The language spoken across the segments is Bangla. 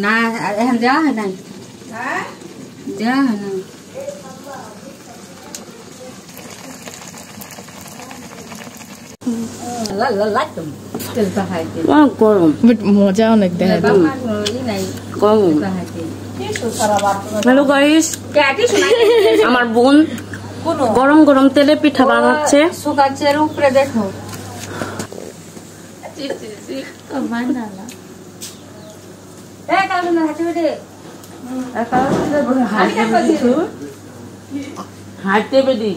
না এখন দেওয়া হয় নাই, দেওয়া হয় না। গরম মজা অনেক দেখা গরম। হ্যালো গাইস, আমার বোন গরম গরম তেলে পিঠা বানাচ্ছে। শুকাচ্ছের উপরে দেখো হাঁটতে বেদি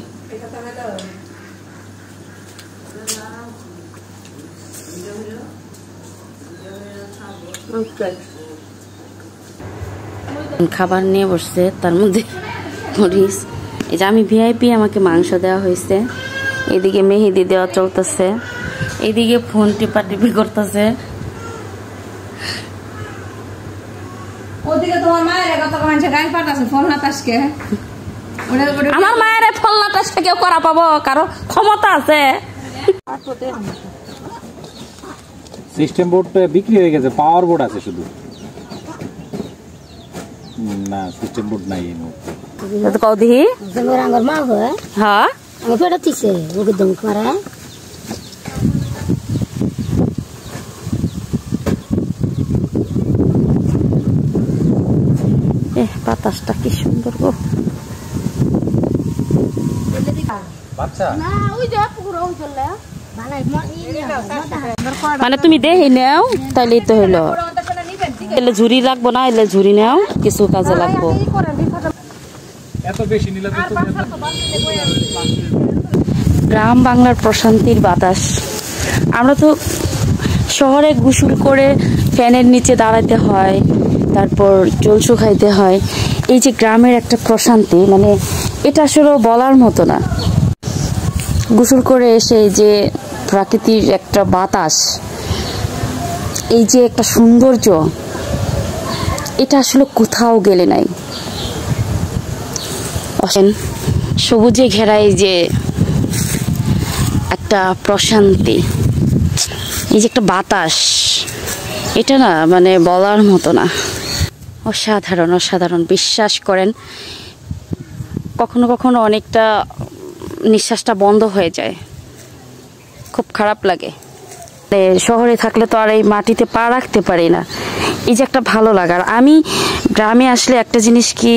খাবার নিয়ে বসছে, তার মধ্যে মরিচ। এই যে আমি ভিআইপি, আমাকে মাংস দেওয়া হয়েছে। এদিকে মেহেদি দেওয়া চলতেছে, এদিকে ফোন টিপা টিপি করতেছে। আমার মায়ের ফল নাটাসটা কেউ করা পাবো, কারো ক্ষমতা আছে। সিস্টেম বোর্ড বিক্রি হয়ে গেছে, পাওয়ার বোর্ড আছে শুধু, না সিস্টেম বোর্ড নাই এই মুহূর্তে। কৌদি হ্যাঁ বাতাসটা কি সুন্দর গো। মানে তুমি দেখে নাও, তাইলে তো হইলো। এলে ঝুরি লাগবো না, এলে ঝুরি নাও, কিছু কাজে লাগবো। গ্রাম বাংলার প্রশান্তির বাতাস। আমরা তো শহরে গোসল করে ফ্যানের নিচে দাঁড়াতে হয়, তারপর জল শুকাইতে হয়। এই যে গ্রামের একটা প্রশান্তি, মানে এটা আসলে বলার মতো না। গোসল করে এসে যে প্রাকৃতিক একটা বাতাস, এই যে একটা সৌন্দর্য, এটা আসলে কোথাও গেলে নাই। সবুজে ঘেরা এই যে একটা প্রশান্তি, এই যে একটা বাতাস, এটা না মানে বলার মতো না। অসাধারণ অসাধারণ। বিশ্বাস করেন, কখনো কখনো অনেকটা নিঃশ্বাসটা বন্ধ হয়ে যায়, খুব খারাপ লাগে। শহরে থাকলে তো আর এই মাটিতে পা রাখতে পারি না, এই যে একটা ভালো লাগার। আমি গ্রামে আসলে একটা জিনিস কি,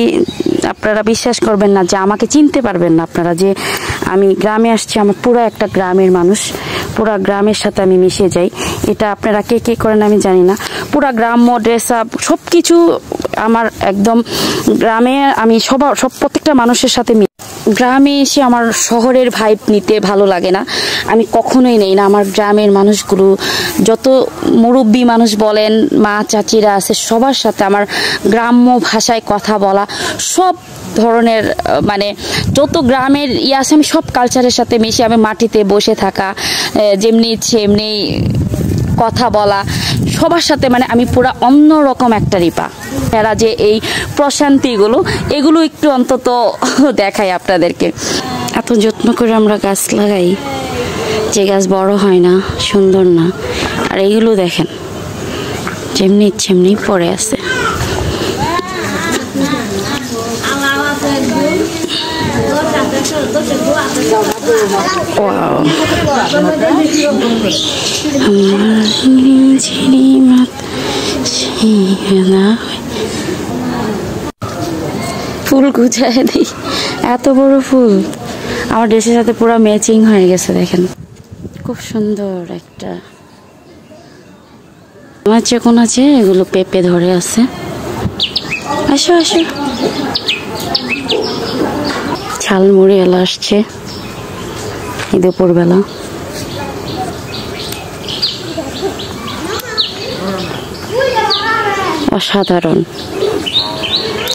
আপনারা বিশ্বাস করবেন না, যে আমাকে চিনতে পারবেন না আপনারা, যে আমি গ্রামে আসছি। আমার পুরো একটা গ্রামের মানুষ, পুরো গ্রামের সাথে আমি মিশে যাই। এটা আপনারা কে কে করেন আমি জানি না। পুরো গ্রাম্য ড্রেস আপ সব কিছু আমার একদম গ্রামে, আমি প্রত্যেকটা মানুষের সাথে। গ্রামে এসে আমার শহরের ভাইব নিতে ভালো লাগে না, আমি কখনোই নেই না। আমার গ্রামের মানুষগুলো, যত মুরব্বী মানুষ বলেন, মা চাচিরা আছে, সবার সাথে আমার গ্রাম্য ভাষায় কথা বলা, সব ধরনের মানে যত গ্রামের আছে, আমি সব কালচারের সাথে মিশে, আমি মাটিতে বসে থাকা, যেমনি ইচ্ছে এমনি কথা বলা, সবার সাথে মানে আমি পুরো অন্যরকম একটা রিপা। এরা যে এই প্রশান্তিগুলো, এগুলো একটু অন্তত দেখাই আপনাদেরকে। এত যত্ন করে আমরা গাছ লাগাই, যে গাছ বড় হয় না, সুন্দর না, আর এইগুলো দেখেন যেমনি ইচ্ছে এমনি পড়ে আছে। ফুল গুছায় দিই, এত বড় ফুল আমার ড্রেসের সাথে পুরো ম্যাচিং হয়ে গেছে। দেখেন খুব সুন্দর একটা। আমার চেকন আছে, এগুলো পেঁপে ধরে আছে। আসো আসো, ঝালমুড়ি এলা আসছে এই দুপুরবেলা। অসাধারণ।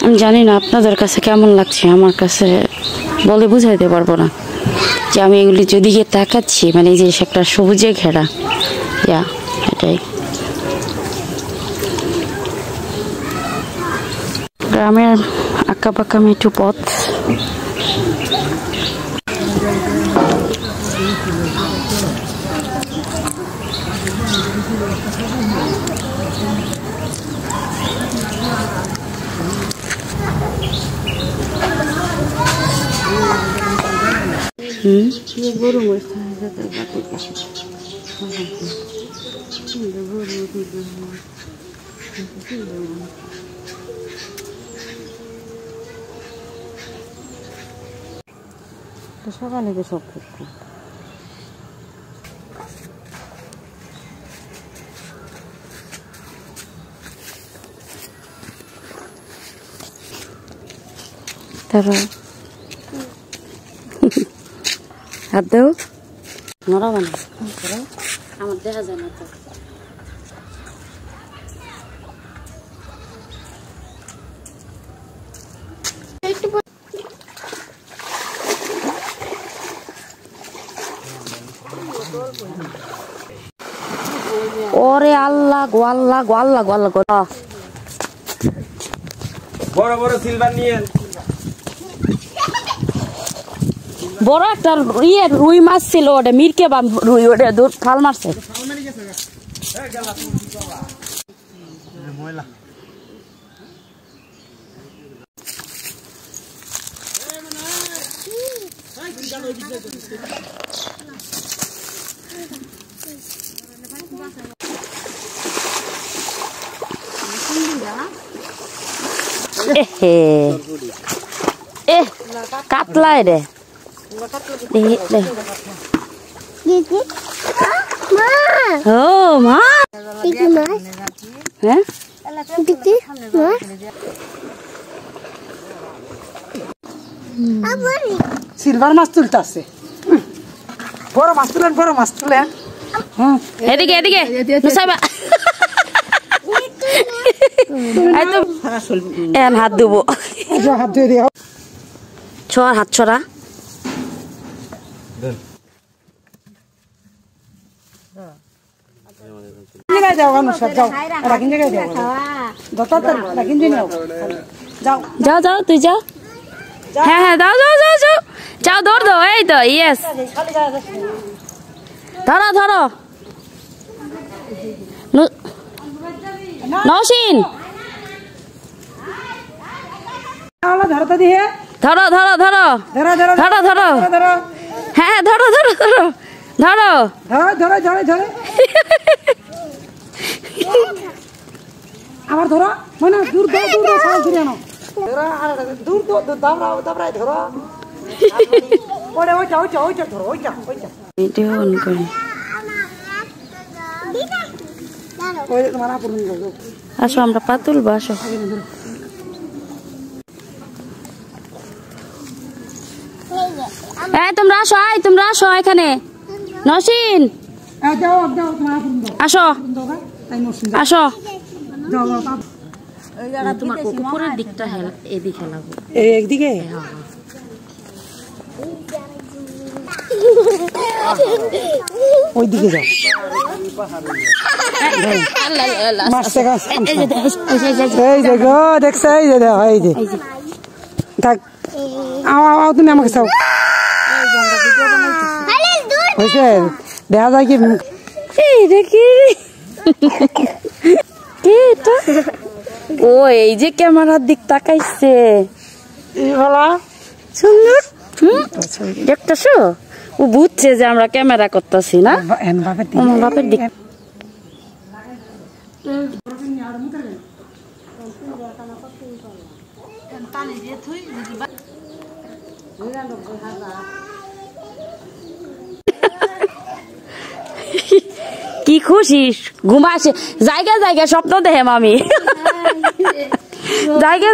আমি জানি না আপনাদের কাছে কেমন লাগছে, আমার কাছে বলে বুঝাইতে পারবো না, যে আমি এগুলি যেদিকে তাকাচ্ছি, মানে এই যে একটা সবুজে ঘেরা, এটাই গ্রামের আঁকা পাকা মেঠু পথ। সকালে তো সব করতে তারপর হাত দেও নড়াবো না আমার দেখা যায় না তো ওরে আল্লাহ গো আল্লাহ গো আল্লাহ গো আল্লাহ গো বড় বড় সিলভার নিয়ে বড় একটা রুই মাছ ছিল ওটা মিরকে বা রুই ওটা ফাল মারছে কাতলা রে ও মা হ্যাঁ সিলভার মাছ তুলতেছে বড় মাছ তুলেন বড় মাছ তুলেন এদিকে এদিকে হাত দেবো হাত দিয়ে দিও ছড়া হাত ছড়া যাও যাও তুই যাও হ্যাঁ হ্যাঁ যাও যাও যাও যাও যাও দৌড় দাও এই তো ইয়েস ধরো ধরো নওশিন ধরো ধরো ধরো ধরো ধরো হ্যাঁ ধরো ধরো ধরো ধরো ধরো ধরো ধরো আবার ধরো মানে দূর দূর দূর সাল ধরে আনো দূর দূর দাবড়াও দাবড়াই ধরো ওরে ওইটা ওইটা ওইটা ধরো ওইটা ওইটা ভিডিও অন করে ওই তোমার আপন আসো আমরা পা তুলবো আসো এই তোমরা আসো এখানে নওশিন আসো আসো তোমার উপরের দিকটা এদিকে খেলাবো একদিকে ওইদিকে যাও এই যে গো দেখছ এই যে দেখো এই যে থাক আও তুমি আমাকে চাও হয়েছে দেখা যায় কি ও এই যে ক্যামেরার দিক তাকাইছে সুন্দর দেখতেছো ও বুঝছে যে আমরা ক্যামেরা করতেছি না বাপের দিক কি খুশি ঘুমাসে জায়গা জায়গা স্বপ্ন দেখে মামি জায়গা